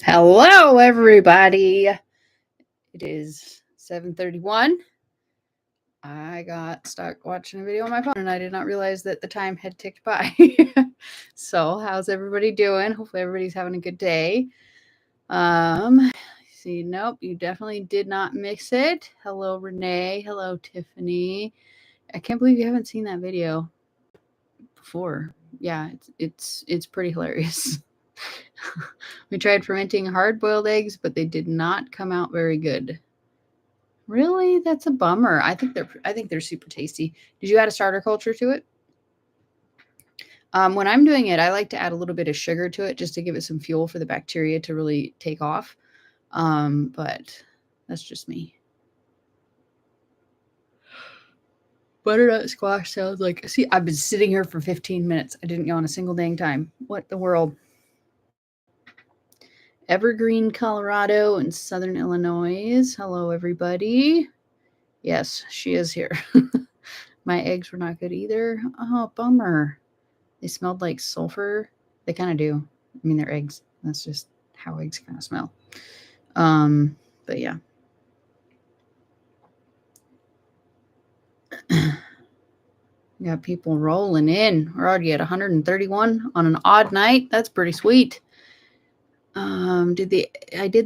Hello, everybody. It is 7:31. I got stuck watching a video on my phone and I did not realize that the time had ticked by. So, how's everybody doing? Hopefully everybody's having a good day. See, nope, you definitely did not mix it. Hello, Renee. Hello, Tiffany. I can't believe you haven't seen that video before. Yeah, it's pretty hilarious. We tried fermenting hard-boiled eggs, but they did not come out very good. Really? That's a bummer. I think they're super tasty. Did you add a starter culture to it? When I'm doing it, I like to add a little bit of sugar to it just to give it some fuel for the bacteria to really take off. But that's just me. Butternut squash sounds like. See, I've been sitting here for 15 minutes. I didn't yawn a single dang time. What the world? Evergreen, Colorado, and Southern Illinois. Hello, everybody. Yes, she is here. My eggs were not good either. Oh, bummer. They smelled like sulfur. They kind of do. I mean, they're eggs. That's just how eggs kind of smell. But yeah. We got people rolling in. We're already at 131 on an odd night. That's pretty sweet. I did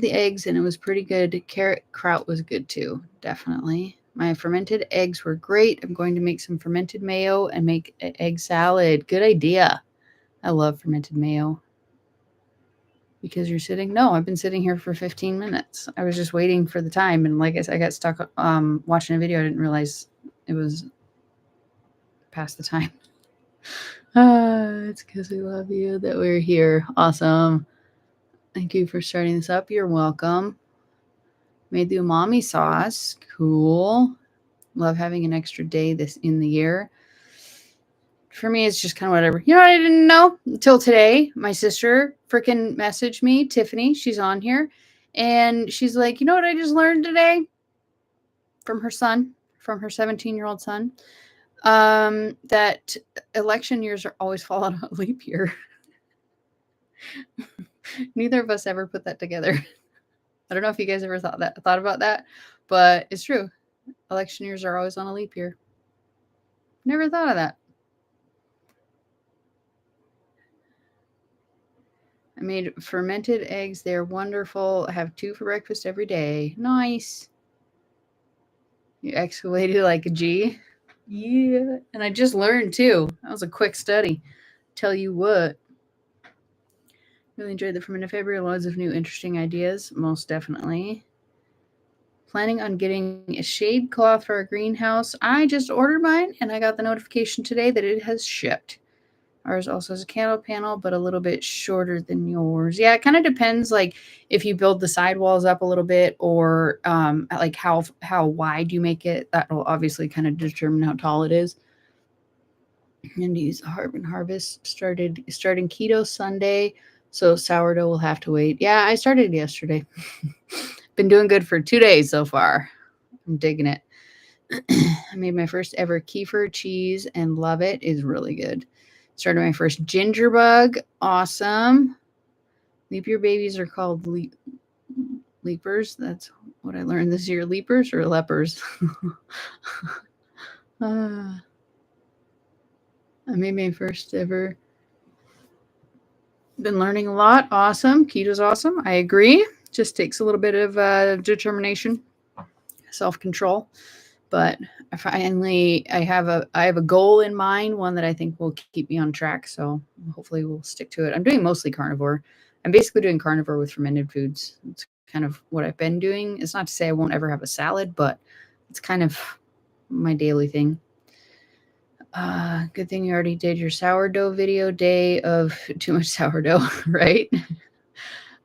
the eggs and it was pretty good. Carrot kraut was good too, definitely. My fermented eggs were great. I'm going to make some fermented mayo and make egg salad. Good idea. I love fermented mayo. Because you're sitting? No, I've been sitting here for 15 minutes. I was just waiting for the time. And like I said, I got stuck watching a video. I didn't realize it was past the time. It's because we love you that we're here. Awesome. Thank you for starting this up. You're welcome. Made the umami sauce. Cool. Love having an extra day this in the year. For me, it's just kind of whatever. You know what I didn't know until today? My sister freaking messaged me, Tiffany. She's on here. And she's like, you know what I just learned today? From her son, from her 17-year-old son, that election years are always fall on a leap year. Neither of us ever put that together. I don't know if you guys ever thought about that, but it's true. Election years are always on a leap year. Never thought of that. I made fermented eggs. They're wonderful. I have 2 for breakfast every day. Nice. You excavated like a G. Yeah. And I just learned too. That was a quick study. Tell you what. Really enjoyed the fermented February. Loads of new interesting ideas. Most definitely. Planning on getting a shade cloth for our greenhouse. I just ordered mine and I got the notification today that it has shipped. Ours also has a candle panel, but a little bit shorter than yours. Yeah, it kind of depends, like if you build the sidewalls up a little bit, or like how wide you make it. That will obviously kind of determine how tall it is. And use harvest starting keto Sunday, so sourdough will have to wait. Yeah, I started yesterday. Been doing good for 2 days so far. I'm digging it. I made my first ever kefir cheese and love it. It's really good. Started my first ginger bug. Awesome. Leap year babies are called leapers. That's what I learned this year. Leapers or lepers? I made my first ever. Been learning a lot. Awesome. Keto's awesome. I agree. Just takes a little bit of determination, self-control. But I have a goal in mind, one that I think will keep me on track. So hopefully we'll stick to it. I'm doing mostly carnivore. I'm basically doing carnivore with fermented foods. It's kind of what I've been doing. It's not to say I won't ever have a salad, but it's kind of my daily thing. Good thing you already did your sourdough video. Day of too much sourdough, right?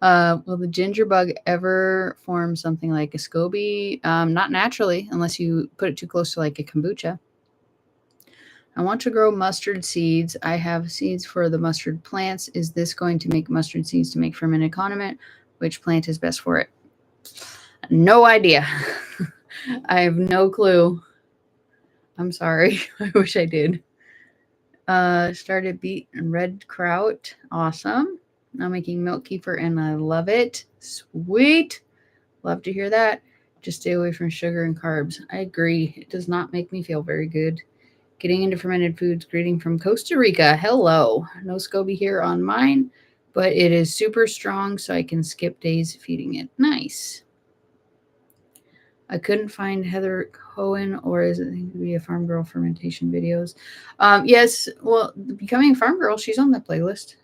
Will the ginger bug ever form something like a SCOBY? Not naturally, unless you put it too close to like a kombucha. I want to grow mustard seeds. I have seeds for the mustard plants. Is this going to make mustard seeds to make fermented condiment? Which plant is best for it? No idea. I have no clue. I'm sorry. I wish I did. Started beet and red kraut. Awesome. Now making milk kefir, and I love it. Sweet. Love to hear that. Just stay away from sugar and carbs. I agree. It does not make me feel very good. Getting into fermented foods, greeting from Costa Rica. Hello. No SCOBY here on mine, but it is super strong, so I can skip days feeding it. Nice. I couldn't find Heather Cohen, or is it going to be a Farm Girl fermentation videos? Yes, well, Becoming a Farm Girl, she's on the playlist.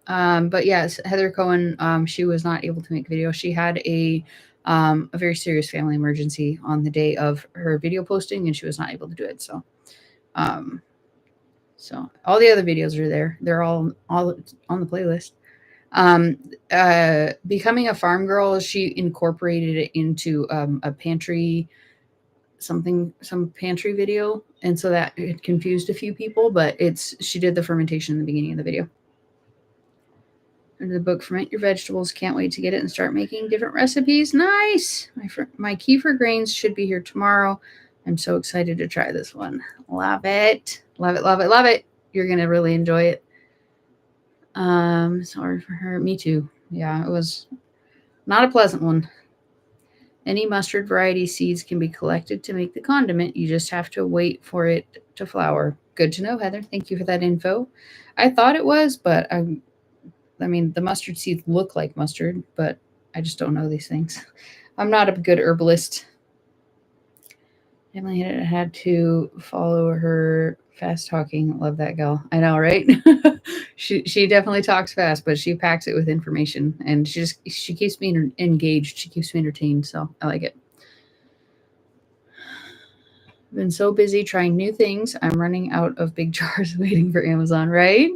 But yes, Heather Cohen, she was not able to make video. She had a very serious family emergency on the day of her video posting, and she was not able to do it. So all the other videos are there. They're all on the playlist. Becoming a Farm Girl, she incorporated it into a pantry, some pantry video, and so that it confused a few people, but she did the fermentation in the beginning of the video. Under the book, Ferment Your Vegetables. Can't wait to get it and start making different recipes. Nice. My kefir grains should be here tomorrow. I'm so excited to try this one. Love it. Love it, love it, love it. You're going to really enjoy it. Sorry for her. Me too. Yeah, it was not a pleasant one. Any mustard variety seeds can be collected to make the condiment. You just have to wait for it to flower. Good to know, Heather. Thank you for that info. I thought it was, but I mean, the mustard seeds look like mustard, but I just don't know these things. I'm not a good herbalist. Emily had to follow her fast talking. Love that gal. I know, right? She definitely talks fast, but she packs it with information, and she keeps me engaged. She keeps me entertained, so I like it. I've been so busy trying new things. I'm running out of big jars waiting for Amazon, right?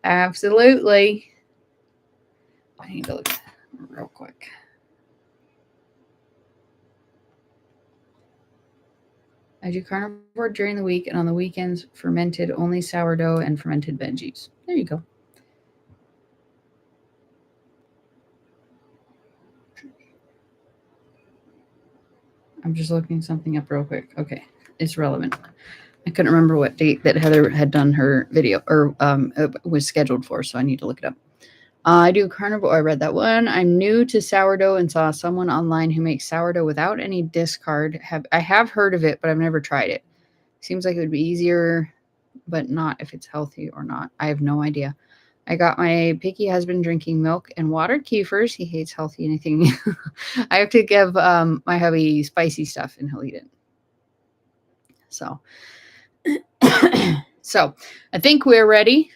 Absolutely. I need to look real quick. I do carnivore during the week, and on the weekends, fermented only sourdough and fermented veggies. There you go. I'm just looking something up real quick. Okay, it's relevant. I couldn't remember what date that Heather had done her video or was scheduled for, so I need to look it up. I do carnivore. I read that one. I'm new to sourdough and saw someone online who makes sourdough without any discard. I have heard of it, but I've never tried it. Seems like it would be easier, but not if it's healthy or not. I have no idea. I got my picky husband drinking milk and watered kefirs. He hates healthy anything. I have to give my hubby spicy stuff, and he'll eat it. So, I think we're ready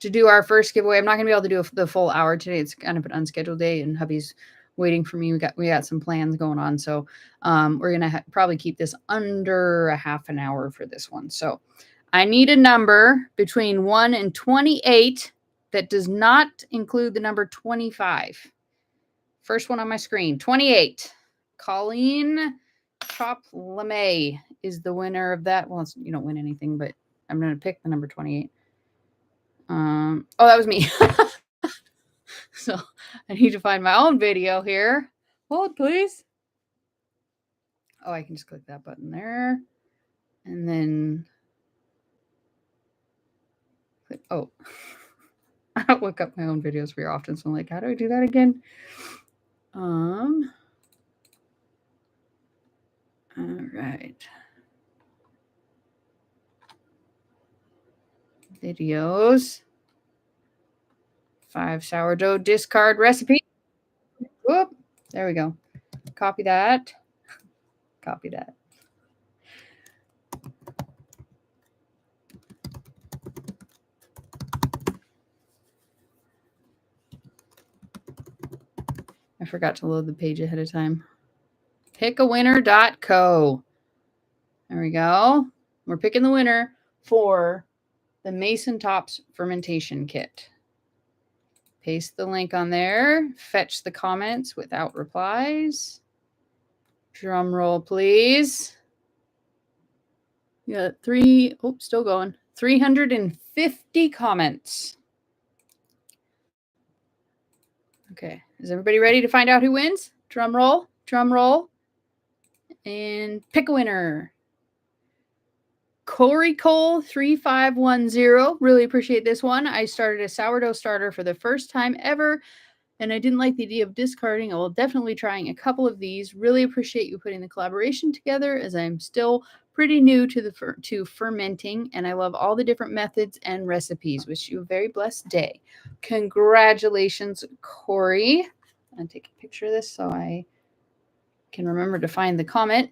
to do our first giveaway. I'm not going to be able to do the full hour today. It's kind of an unscheduled day, and hubby's waiting for me. We got some plans going on, so we're going to probably keep this under a half an hour for this one. So I need a number between 1 and 28 that does not include the number 25. First one on my screen, 28. Colleen Chop LeMay is the winner of that. Well, you don't win anything, but I'm going to pick the number 28. Oh, that was me. So I need to find my own video here. Hold, please. Oh, I can just click that button there. And then click, oh. I don't look up my own videos very often, so I'm like, how do I do that again? All right. Videos. 5 sourdough discard recipe. Whoop. There we go. Copy that. Copy that. I forgot to load the page ahead of time. Pickawinner.co. There we go. We're picking the winner for the Mason Tops fermentation kit. Paste the link on there. Fetch the comments without replies. Drum roll, please. Yeah, still going. 350 comments. Okay, is everybody ready to find out who wins? Drum roll, and pick a winner. Corey Cole 3510. Really appreciate this one. I started a sourdough starter for the first time ever, and I didn't like the idea of discarding. I will definitely trying a couple of these. Really appreciate you putting the collaboration together, as I'm still pretty new to fermenting, and I love all the different methods and recipes. Wish you a very blessed day. Congratulations, Corey. I'll take a picture of this so I can remember to find the comment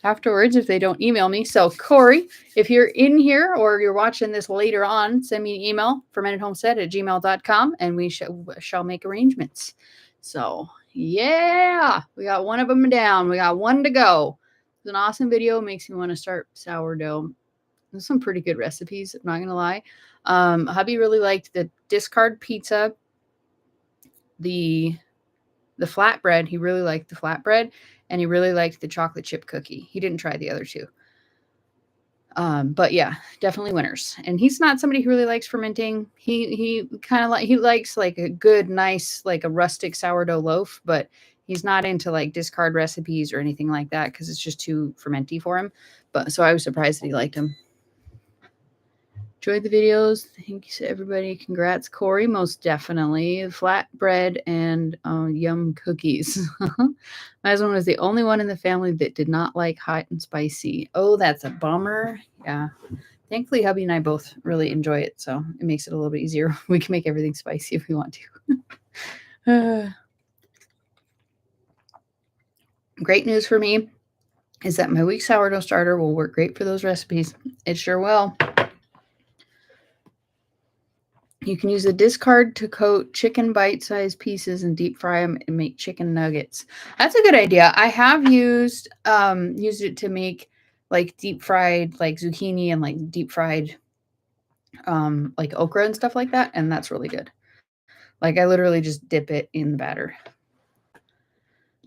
afterwards if they don't email me. So, Corey, if you're in here or you're watching this later on, send me an email, fermentedhomestead@gmail.com, and we shall make arrangements. So, yeah, we got one of them down. We got one to go. It's an awesome video. Makes me want to start sourdough. There's some pretty good recipes, I'm not going to lie. Hubby really liked the discard pizza, the flatbread. He really liked the flatbread, and he really liked the chocolate chip cookie. He didn't try the other two. But yeah, definitely winners. And he's not somebody who really likes fermenting. He kind of he likes like a good, nice, like a rustic sourdough loaf, but he's not into like discard recipes or anything like that because it's just too fermenty for him. But so I was surprised that he liked them. Enjoyed the videos. Thanks everybody. Congrats, Corey. Most definitely. Flatbread and yum cookies. My husband was the only one in the family that did not like hot and spicy. Oh, that's a bummer. Yeah. Thankfully, hubby and I both really enjoy it, so it makes it a little bit easier. We can make everything spicy if we want to. Great news for me is that my weak sourdough starter will work great for those recipes. It sure will. You can use the discard to coat chicken bite-sized pieces and deep fry them and make chicken nuggets. That's a good idea. I have used it to make like deep fried like zucchini and like deep fried like okra and stuff like that, and that's really good. Like I literally just dip it in the batter.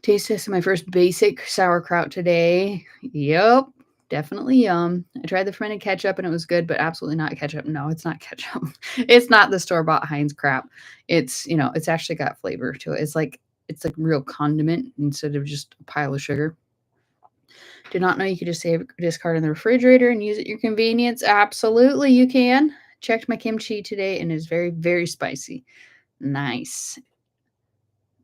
Taste test my first basic sauerkraut today. Yep. Definitely yum. I tried the fermented ketchup and it was good, but absolutely not ketchup. No, it's not ketchup. It's not the store-bought Heinz crap. It's, it's actually got flavor to it. It's like real condiment instead of just a pile of sugar. Did not know you could just save discard in the refrigerator and use it at your convenience. Absolutely, you can. Checked my kimchi today and it's very, very spicy. Nice.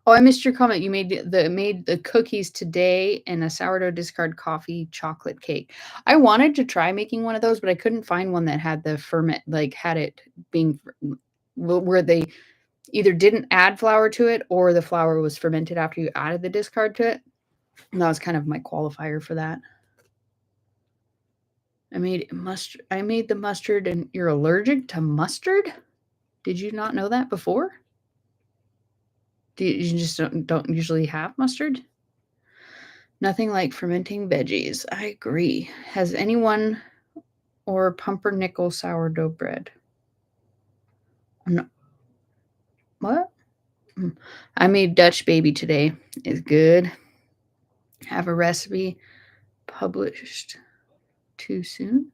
Oh, I missed your comment. You made the cookies today and a sourdough discard coffee chocolate cake. I wanted to try making one of those, but I couldn't find one that had the ferment, like had it being where they either didn't add flour to it or the flour was fermented after you added the discard to it. And that was kind of my qualifier for that. I made the mustard, and you're allergic to mustard? Did you not know that before? You just don't usually have mustard? Nothing like fermenting veggies. I agree. Has anyone or pumpernickel sourdough bread? No. What? I made Dutch baby today. It's good. Have a recipe published too soon?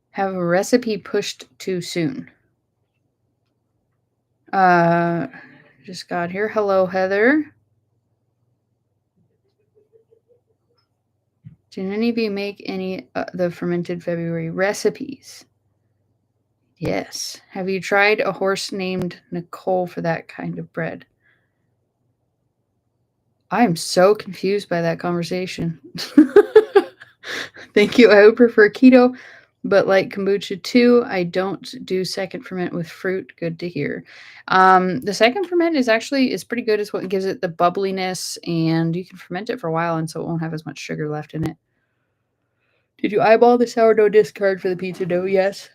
Have a recipe pushed too soon. Just got here. Hello, Heather. Did any of you make any the fermented February recipes? Yes. Have you tried a horse named Nicole for that kind of bread? I am so confused by that conversation. Thank you. I would prefer keto, but like kombucha too. I don't do second ferment with fruit. Good to hear. The second ferment is pretty good. It's what gives it the bubbliness, and you can ferment it for a while, and so it won't have as much sugar left in it. Did you eyeball the sourdough discard for the pizza dough? Yes.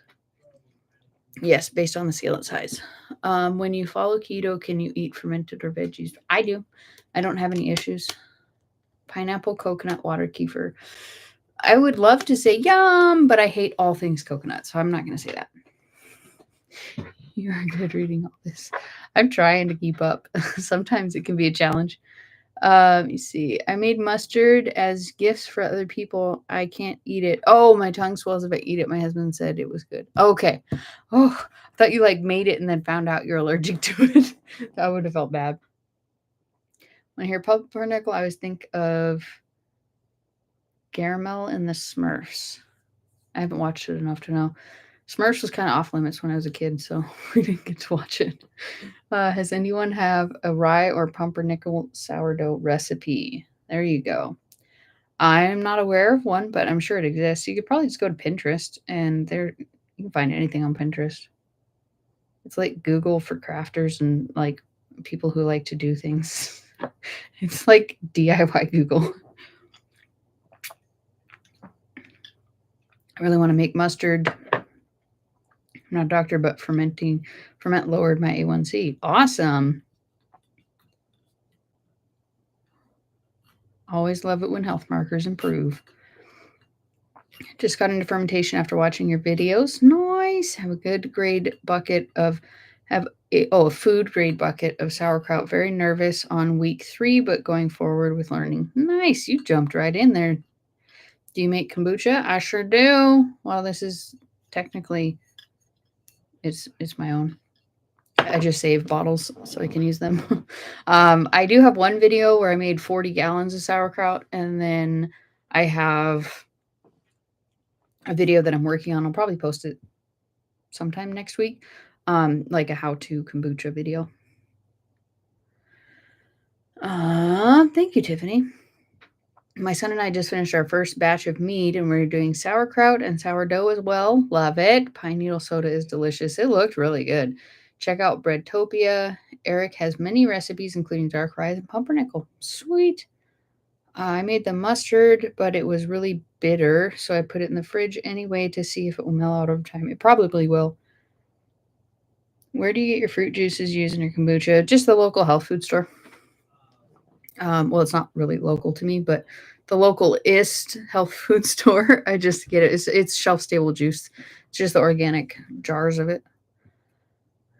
Yes, based on the skillet size. When you follow keto, can you eat fermented or veggies? I do. I don't have any issues. Pineapple, coconut, water, kefir. I would love to say yum, but I hate all things coconut, so I'm not going to say that. You're good reading all this. I'm trying to keep up. Sometimes it can be a challenge. Let me see. I made mustard as gifts for other people. I can't eat it. Oh, my tongue swells if I eat it. My husband said it was good. Okay. Oh, I thought you like made it and then found out you're allergic to it. I would have felt bad. When I hear pumpernickel, I always think of Caramel and the Smurfs. I haven't watched it enough to know. Smurfs was kind of off limits when I was a kid, so we didn't get to watch it. Has anyone have a rye or pumpernickel sourdough recipe? There you go. I'm not aware of one, but I'm sure it exists. You could probably just go to Pinterest and there you can find anything on Pinterest. It's like Google for crafters and like people who like to do things. It's like DIY Google. I really want to make mustard. I'm not a doctor, but ferment lowered my A1C. Awesome. Always love it when health markers improve. Just got into fermentation after watching your videos. Nice. Have a good grade bucket of a food grade bucket of sauerkraut. Very nervous on week 3, but going forward with learning. Nice. You jumped right in there. Do you make kombucha? I sure do. Well, this is technically it's my own. I just save bottles so I can use them. I do have one video where I made 40 gallons of sauerkraut, and then I have a video that I'm working on. I'll probably post it sometime next week, like a how-to kombucha video. Thank you, Tiffany. My son and I just finished our first batch of mead, and we're doing sauerkraut and sourdough as well. Love it. Pine needle soda is delicious. It looked really good. Check out Breadtopia. Eric has many recipes, including dark rye and pumpernickel. Sweet. I made the mustard, but it was really bitter, so I put it in the fridge anyway to see if it will mellow out over time. It probably will. Where do you get your fruit juices used in your kombucha? Just the local health food store. Well, it's not really local to me, but the local-ist health food store, I just get it. It's shelf-stable juice. It's just the organic jars of it.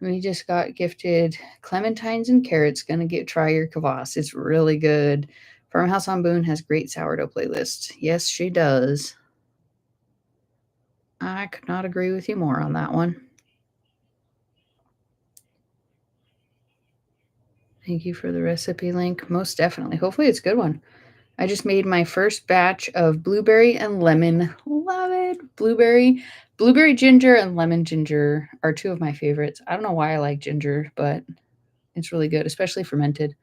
We just got gifted clementines and carrots. Gonna try your kvass. It's really good. Farmhouse on Boone has great sourdough playlist. Yes, she does. I could not agree with you more on that one. Thank you for the recipe link. Most definitely. Hopefully it's a good one. I just made my first batch of blueberry and lemon. Love it. Blueberry ginger and lemon ginger are 2 of my favorites. I don't know why I like ginger, but it's really good, especially fermented.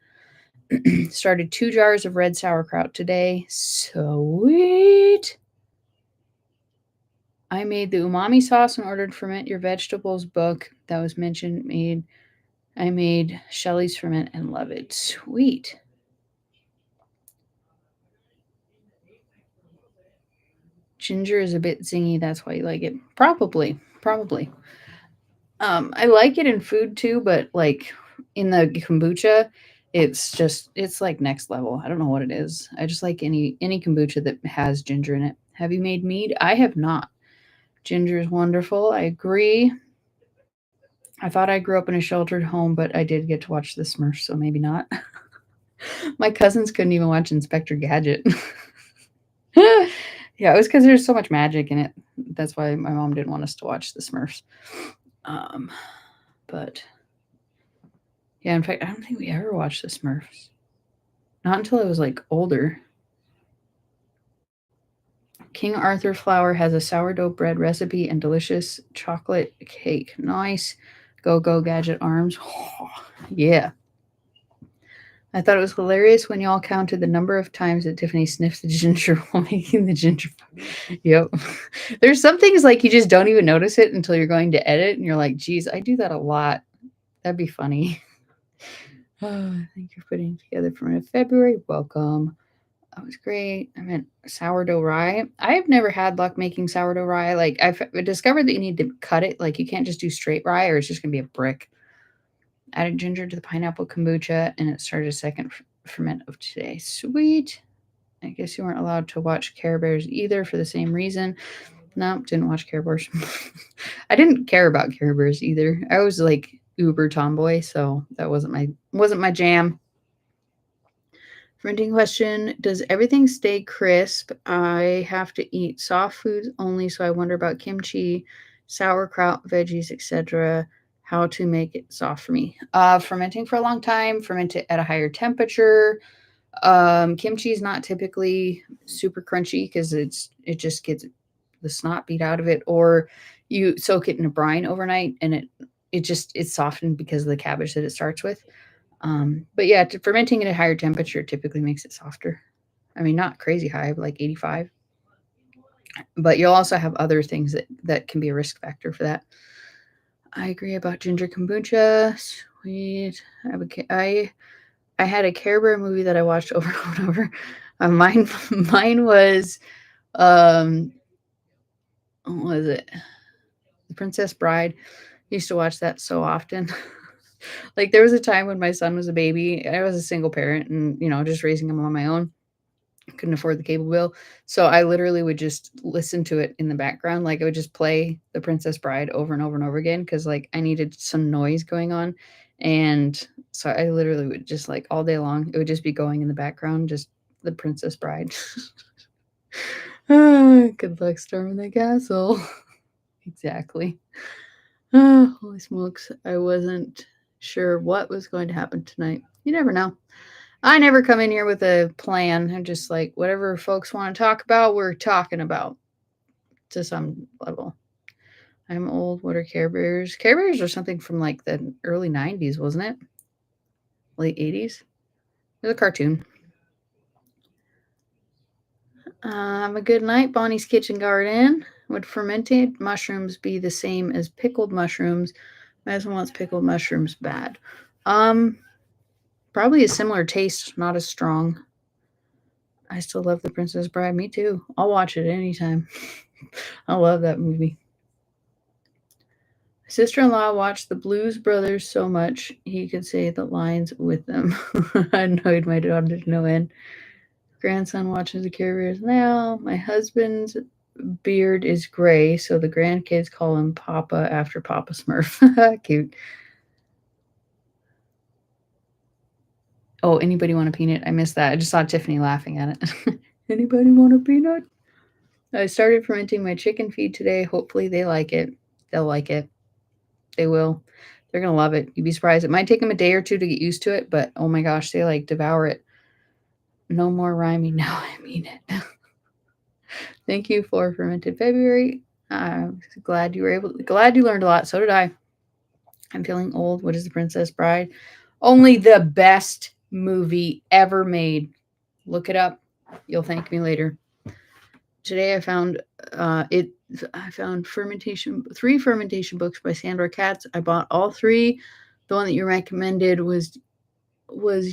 Started 2 jars of red sauerkraut today. Sweet. I made the umami sauce and ordered Ferment Your Vegetables book that was mentioned. I made Shelly's ferment and love it. Sweet. Ginger is a bit zingy. That's why you like it. Probably. I like it in food too, but like in the kombucha, it's like next level. I don't know what it is. I just like any kombucha that has ginger in it. Have you made mead? I have not. Ginger is wonderful. I agree. I thought I grew up in a sheltered home, but I did get to watch the Smurfs, so maybe not. My cousins couldn't even watch Inspector Gadget. Yeah, it was because there's so much magic in it. That's why my mom didn't want us to watch the Smurfs. But yeah, in fact, I don't think we ever watched the Smurfs. Not until I was like older. King Arthur flour has a sourdough bread recipe and delicious chocolate cake. Nice. Go Gadget Arms. Oh, yeah. I thought it was hilarious when y'all counted the number of times that Tiffany sniffed the ginger while making the ginger. Yep. There's some things like you just don't even notice it until you're going to edit and you're like, geez, I do that a lot. That'd be funny. Oh, thank you for putting together for February. Welcome. That was great. I meant sourdough rye. I've never had luck making sourdough rye. Like I've discovered that you need to cut it. Like you can't just do straight rye or it's just going to be a brick. Added ginger to the pineapple kombucha, and it started a second ferment of today. Sweet. I guess you weren't allowed to watch Care Bears either for the same reason. No, didn't watch Care Bears. I didn't care about Care Bears either. I was like uber tomboy, so that wasn't my jam. Fermenting question: does everything stay crisp? I have to eat soft foods only, so I wonder about kimchi, sauerkraut, veggies, etc. How to make it soft for me. Fermenting for a long time, ferment it at a higher temperature. Kimchi is not typically super crunchy because it just gets the snot beat out of it, or you soak it in a brine overnight and it's softened because of the cabbage that it starts with. But yeah, fermenting at a higher temperature typically makes it softer. I mean, not crazy high, but like 85. But you'll also have other things that can be a risk factor for that. I agree about ginger kombucha. Sweet. I had a Care Bear movie that I watched over and over. Mine was what was it? The Princess Bride. I used to watch that so often. Like there was a time when my son was a baby. I was a single parent and just raising him on my own. Couldn't afford the cable bill. So I literally would just listen to it in the background. Like I would just play The Princess Bride over and over and over again because like I needed some noise going on. And so I literally would just like all day long, it would just be going in the background, just The Princess Bride. Good luck storming the castle. Exactly. Holy smokes. I wasn't sure what was going to happen tonight. You never know. I never come in here with a plan. I'm just like, whatever folks want to talk about, we're talking about to some level. I'm old. What are Care Bears? Care Bears are something from like the early 90s, wasn't it? Late 80s? It was a cartoon. A good night, Bonnie's Kitchen Garden. Would fermented mushrooms be the same as pickled mushrooms? Madison wants pickled mushrooms bad. Probably a similar taste, not as strong. I still love The Princess Bride. Me too. I'll watch it anytime. I love that movie. My sister-in-law watched the Blues Brothers so much he could say the lines with them. I annoyed my daughter to no end. Grandson watches the Care Bears now. My husband's beard is gray, so the grandkids call him Papa after Papa Smurf. Cute. Oh, anybody want a peanut? I missed that. I just saw Tiffany laughing at it. Anybody want a peanut? I started fermenting my chicken feed today. Hopefully they like it. They'll like it. They will. They're going to love it. You'd be surprised. It might take them a day or two to get used to it, but oh my gosh, they like devour it. No more rhyming now. I mean it. Thank you for Fermented February. I'm glad you learned a lot. So did I. I'm feeling old. What is The Princess Bride? Only the best movie ever made. Look it up. You'll thank me later. Today I found three fermentation books by Sandra Katz. I bought all three. The one that you recommended was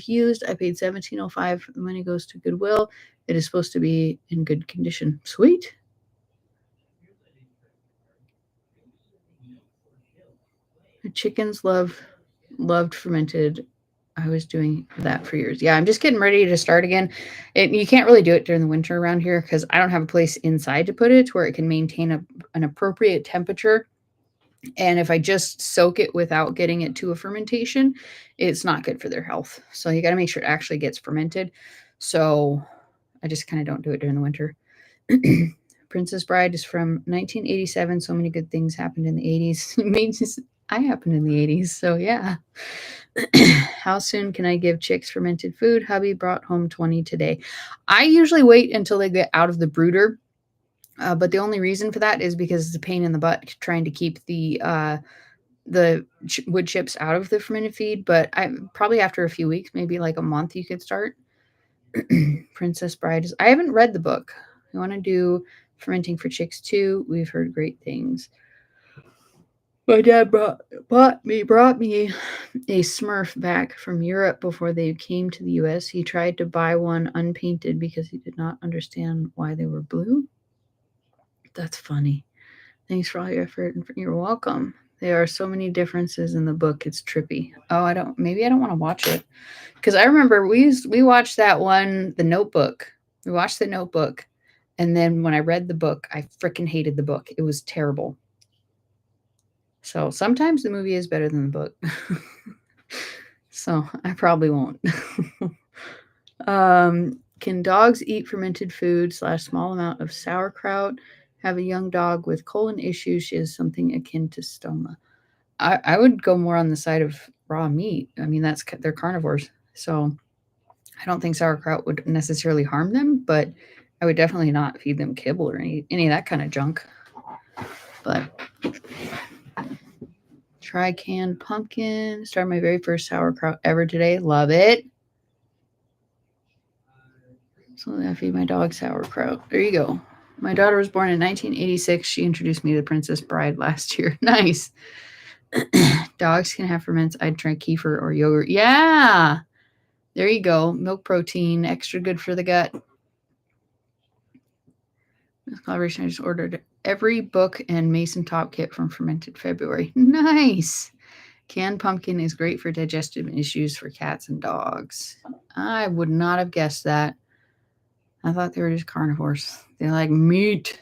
used. I paid $17.05. The money goes to Goodwill. It is supposed to be in good condition. Sweet. The chickens loved fermented. I was doing that for years. Yeah, I'm just getting ready to start again. You can't really do it during the winter around here because I don't have a place inside to put it where it can maintain an appropriate temperature. And if I just soak it without getting it to a fermentation, it's not good for their health. So you got to make sure it actually gets fermented. So I just kind of don't do it during the winter. Princess Bride is from 1987. So many good things happened in the 80s. It means I happened in the 80s. So yeah. How soon can I give chicks fermented food? Hubby brought home 20 today. I usually wait until they get out of the brooder. But the only reason for that is because it's a pain in the butt trying to keep the wood chips out of the fermented feed. But I probably after a few weeks, maybe like a month, you could start. Princess Bride is. I haven't read the book. I want to do Fermenting for Chicks too. We've heard great things. My dad brought me a Smurf back from Europe before they came to the US. He tried to buy one unpainted because he did not understand why they were blue. That's funny. Thanks for all your effort. You're welcome. There are so many differences in the book. It's trippy. Oh, maybe I don't want to watch it. Because I remember we watched that one, The Notebook. We watched The Notebook. And then when I read the book, I freaking hated the book. It was terrible. So sometimes the movie is better than the book. So I probably won't. Can dogs eat fermented food / small amount of sauerkraut? Have a young dog with colon issues. She has something akin to stoma. I would go more on the side of raw meat. I mean, they're carnivores. So I don't think sauerkraut would necessarily harm them, but I would definitely not feed them kibble or any of that kind of junk. But try canned pumpkin. Started my very first sauerkraut ever today. Love it. So I feed my dog sauerkraut. There you go. My daughter was born in 1986. She introduced me to Princess Bride last year. Nice. Dogs can have ferments. I'd try kefir or yogurt. Yeah. There you go. Milk protein, extra good for the gut. This collaboration, I just ordered every book and mason top kit from Fermented February. Nice. Canned pumpkin is great for digestive issues for cats and dogs. I would not have guessed that. I thought they were just carnivores. They like meat.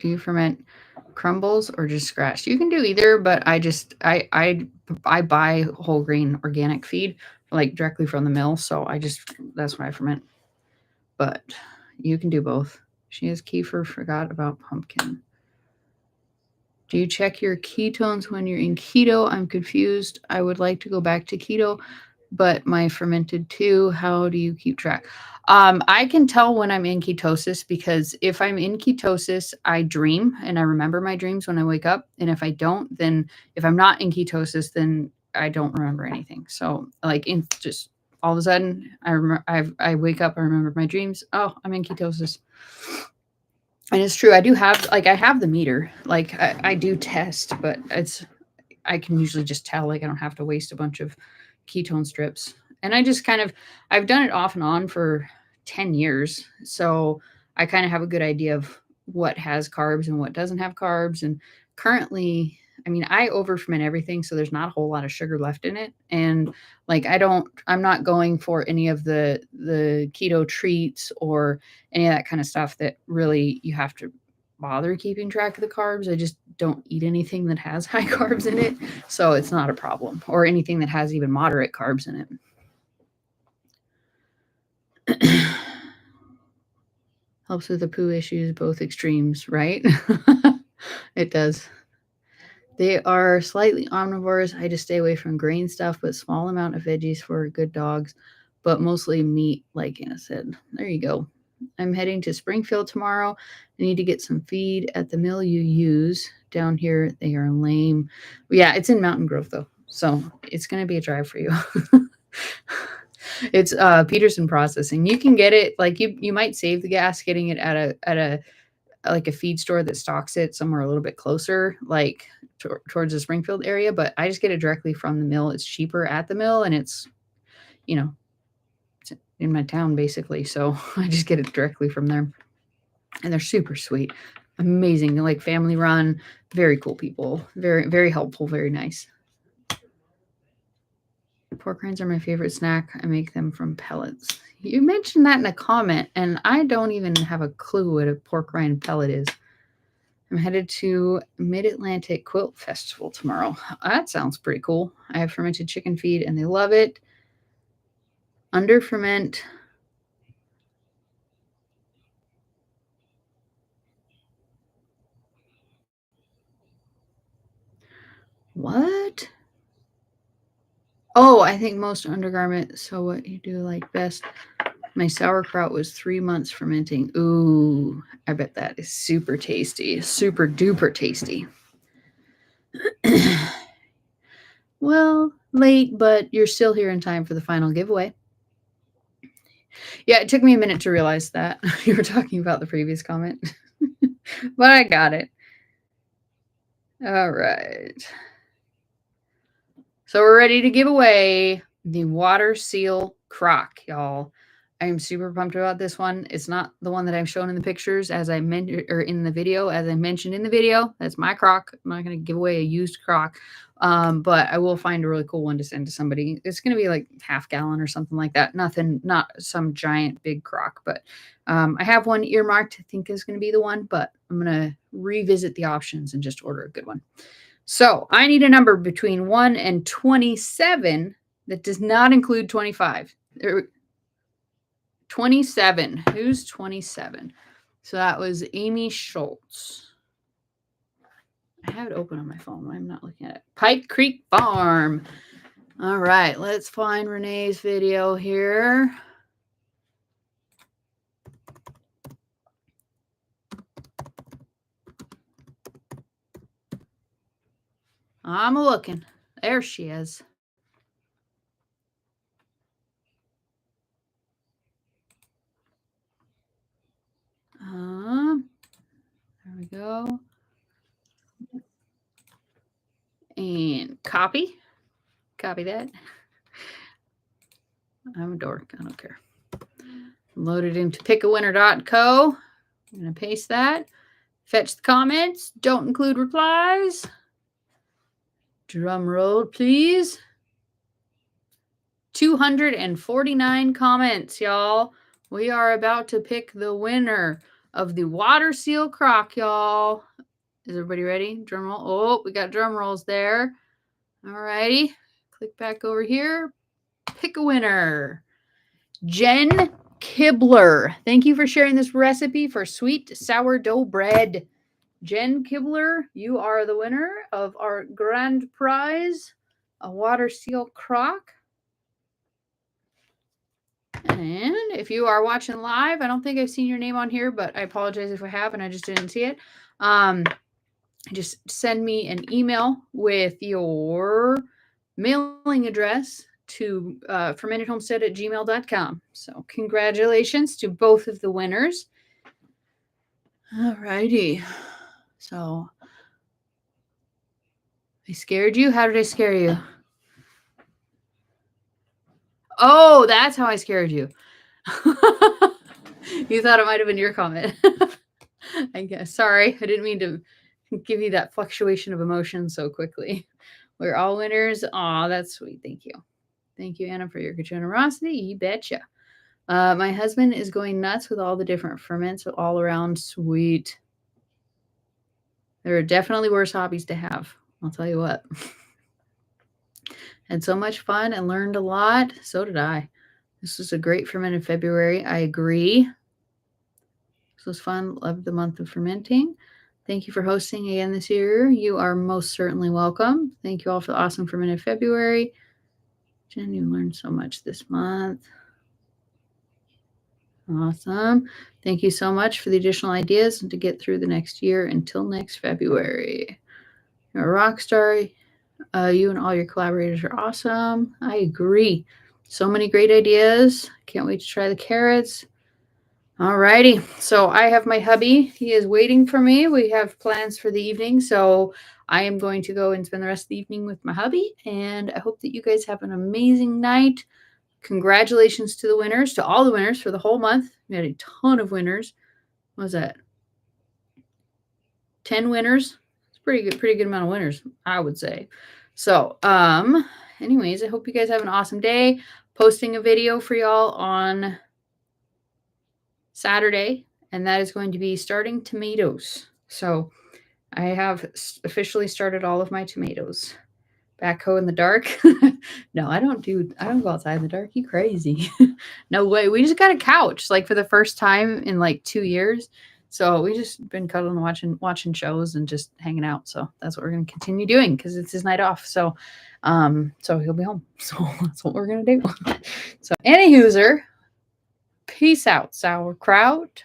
Do you ferment crumbles or just scratched? You can do either, but I buy whole grain organic feed like directly from the mill, so that's what I ferment. But you can do both. She has kefir, forgot about pumpkin. Do you check your ketones when you're in keto? I'm confused. I would like to go back to keto, but my fermented too. How do you keep track? I can tell when I'm in ketosis because if I'm in ketosis, I dream and I remember my dreams when I wake up. And if I don't, then if I'm not in ketosis, then I don't remember anything. So like in just all of a sudden, I wake up, I remember my dreams. Oh, I'm in ketosis. And it's true. I do have I have the meter. Like I do test, but I can usually just tell. Like I don't have to waste a bunch of ketone strips. And I just I've done it off and on for 10 years. So I kind of have a good idea of what has carbs and what doesn't have carbs. And currently, I mean, I over ferment everything, so there's not a whole lot of sugar left in it. And like I'm not going for any of the keto treats or any of that kind of stuff that really you have to bother keeping track of the carbs. I just don't eat anything that has high carbs in it, so it's not a problem, or anything that has even moderate carbs in it. Helps with the poo issues, both extremes, right? It does. They are slightly omnivores. I just stay away from grain stuff, but small amount of veggies for good dogs, but mostly meat, like Anna said. There you go. I'm heading to Springfield tomorrow. I need to get some feed at the mill you use. Down here, they are lame. Yeah, it's in Mountain Grove, though, so it's going to be a drive for you. It's Peterson Processing. You can get it, like you might save the gas getting it at a feed store that stocks it somewhere a little bit closer, like towards the Springfield area. But I just get it directly from the mill. It's cheaper at the mill, and it's in my town basically. So I just get it directly from there, and they're super sweet, amazing. They're like family run, very cool people, very, very helpful, very nice. Pork rinds are my favorite snack. I make them from pellets. You mentioned that in a comment, and I don't even have a clue what a pork rind pellet is. I'm headed to Mid-Atlantic Quilt Festival tomorrow. That sounds pretty cool. I have fermented chicken feed, and they love it. Under ferment. What? Oh, I think most undergarment. So what you do like best? My sauerkraut was 3 months fermenting. Ooh, I bet that is super tasty. Super duper tasty. Well, late, but you're still here in time for the final giveaway. Yeah, it took me a minute to realize that you were talking about the previous comment, but I got it. All right. So we're ready to give away the water seal crock, y'all. I am super pumped about this one. It's not the one that I've shown in the pictures as I mentioned, or in the video, as I mentioned in the video. That's my crock. I'm not going to give away a used crock, but I will find a really cool one to send to somebody. It's going to be like half gallon or something like that. Nothing, not some giant big crock, but I have one earmarked. I think is going to be the one, but I'm going to revisit the options and just order a good one. So I need a number between 1 and 27 that does not include 25. 27. Who's 27? So that was Amy Schultz. I have it open on my phone. I'm not looking at it. Pike Creek Farm. All right, let's find Renee's video here. I'm looking. There she is. There we go. And copy. Copy that. I'm a dork. I don't care. Load it into pickawinner.co. I'm going to paste that. Fetch the comments. Don't include replies. Drum roll, please. 249 comments, y'all. We are about to pick the winner of the water seal crock, y'all. Is everybody ready? Drum roll. Oh, we got drum rolls there. All righty. Click back over here. Pick a winner. Jen Kibler. Thank you for sharing this recipe for sweet sourdough bread. Jen Kibler, you are the winner of our grand prize, a water seal crock. And if you are watching live, I don't think I've seen your name on here, but I apologize if I have and I just didn't see it. Just send me an email with your mailing address to fermentedhomestead@gmail.com. So congratulations to both of the winners. All righty. So I scared you? How did I scare you? Oh, that's how I scared you. You thought it might have been your comment. I guess. Sorry, I didn't mean to give you that fluctuation of emotion so quickly. We're all winners. Aw, that's sweet. Thank you. Thank you, Anna, for your generosity. You betcha. My husband is going nuts with all the different ferments all around. Sweet. There are definitely worse hobbies to have. I'll tell you what. Had so much fun and learned a lot. So did I. This was a great fermented February. I agree. This was fun. Loved the month of fermenting. Thank you for hosting again this year. You are most certainly welcome. Thank you all for the awesome fermented February. Jen, you learned so much this month. Awesome. Thank you so much for the additional ideas and to get through the next year until next February. You're a rock star. You and all your collaborators are awesome. I agree. So many great ideas. Can't wait to try the carrots. All righty. So I have my hubby. He is waiting for me. We have plans for the evening. So I am going to go and spend the rest of the evening with my hubby. And I hope that you guys have an amazing night. Congratulations to the winners, to all the winners for the whole month. We had a ton of winners. What was that? 10 winners. It's pretty good amount of winners, I would say. So, anyways, I hope you guys have an awesome day. Posting a video for y'all on Saturday, and that is going to be starting tomatoes. So I have officially started all of my tomatoes. Backhoe in the dark. No, I don't go outside in the dark. You crazy. No way. We just got a couch like for the first time in like 2 years. So we just been cuddling, watching shows and just hanging out. So that's what we're going to continue doing because it's his night off. So he'll be home. So that's what we're going to do. So anywho'ser, peace out, sauerkraut.